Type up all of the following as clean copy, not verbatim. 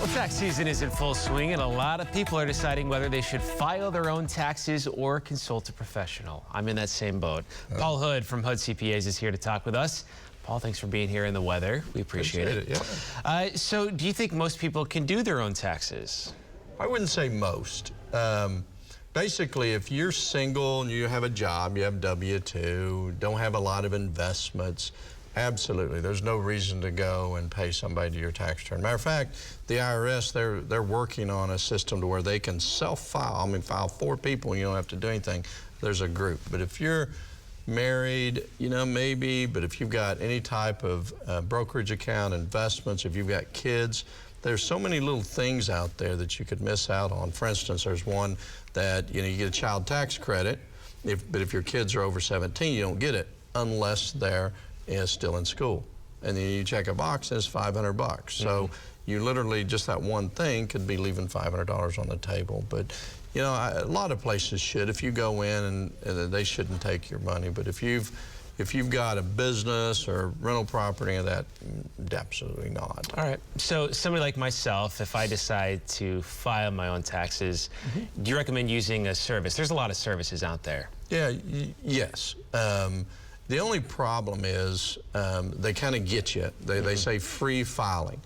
Well, tax season is in full swing, and a lot of people are deciding whether they should file their own taxes or consult a professional. I'm in that same boat. Paul Hood from Hood CPAs is here to talk with us. Paul, thanks for being here in the weather. We appreciate it. Yeah. So do you think most people can do their own taxes? I wouldn't say most. Basically, if you're single and you have a job, you have W-2, don't have a lot of investments, absolutely, there's no reason to go and pay somebody to your tax return. Matter of fact, the IRS, they're working on a system to where they can self-file. I mean, file 4 people and you don't have to do anything. There's a group. But if you're married, you know, maybe, but if you've got any type of brokerage account, investments, if you've got kids, there's so many little things out there that you could miss out on. For instance, there's one that, you know, you get a child tax credit, but if your kids are over 17, you don't get it unless they're still in school. And then you check a box and it's $500. So you literally, just that one thing could be leaving $500 on the table. But, you know, a lot of places should. If you go in, and they shouldn't take your money. But if you've got a business or rental property and that, absolutely not. All right. So somebody like myself, if I decide to file my own taxes, do you recommend using a service? There's a lot of services out there. Yeah, yes. The only problem is they kind of get you. They say free filing,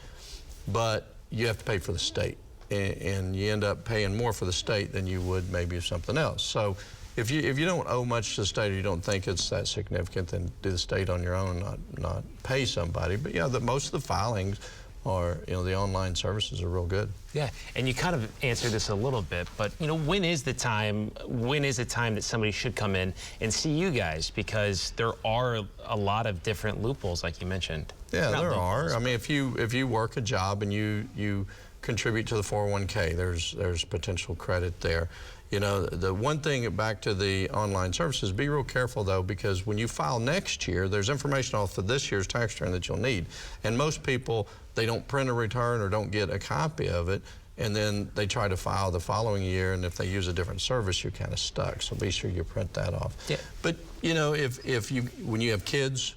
but you have to pay for the state. And you end up paying more for the state than you would maybe something else. So if you don't owe much to the state or you don't think it's that significant, then do the state on your own, not pay somebody. But yeah, most of the filings are, you know, the online services are real good. Yeah, and you kind of answered this a little bit, but you know, when is the time that somebody should come in and see you guys? Because there are a lot of different loopholes, like you mentioned. Yeah, there are. I mean, if you work a job and you contribute to the 401k, there's potential credit there. You know, the one thing back to the online services, be real careful though, because when you file next year, there's information off of this year's tax return that you'll need. And most people, they don't print a return or don't get a copy of it, and then they try to file the following year, and if they use a different service, you're kind of stuck. So be sure you print that off. Yeah. But you know, when you have kids,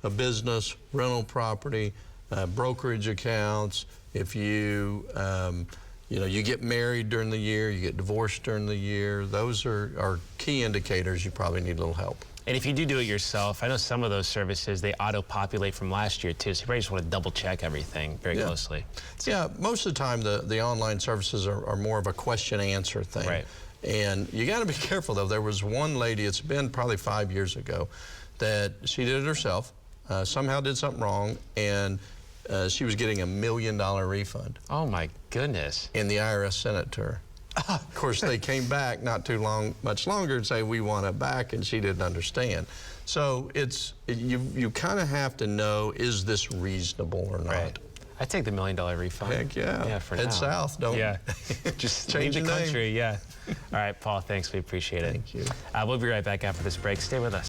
a business, rental property, brokerage accounts, if you you get married during the year, you get divorced during the year, those are key indicators you probably need a little help. And if you do it yourself, I know some of those services, they auto-populate from last year too, so you probably just want to double-check everything very closely. Yeah, most of the time the online services are more of a question-answer thing. Right. And you got to be careful though. There was one lady, it's been probably 5 years ago, that she did it herself, somehow did something wrong, and she was getting $1 million refund. Oh my goodness. And the IRS sent it to her. Of course, they came back not much longer and say, we want it back, and she didn't understand. So you kind of have to know, is this reasonable or not? Right. I take the $1 million refund. Heck yeah. Yeah, for Head now. south, don't just change leave the your country. name. Yeah. All right, Paul, thanks. We appreciate it. Thank you. We'll be right back after this break. Stay with us.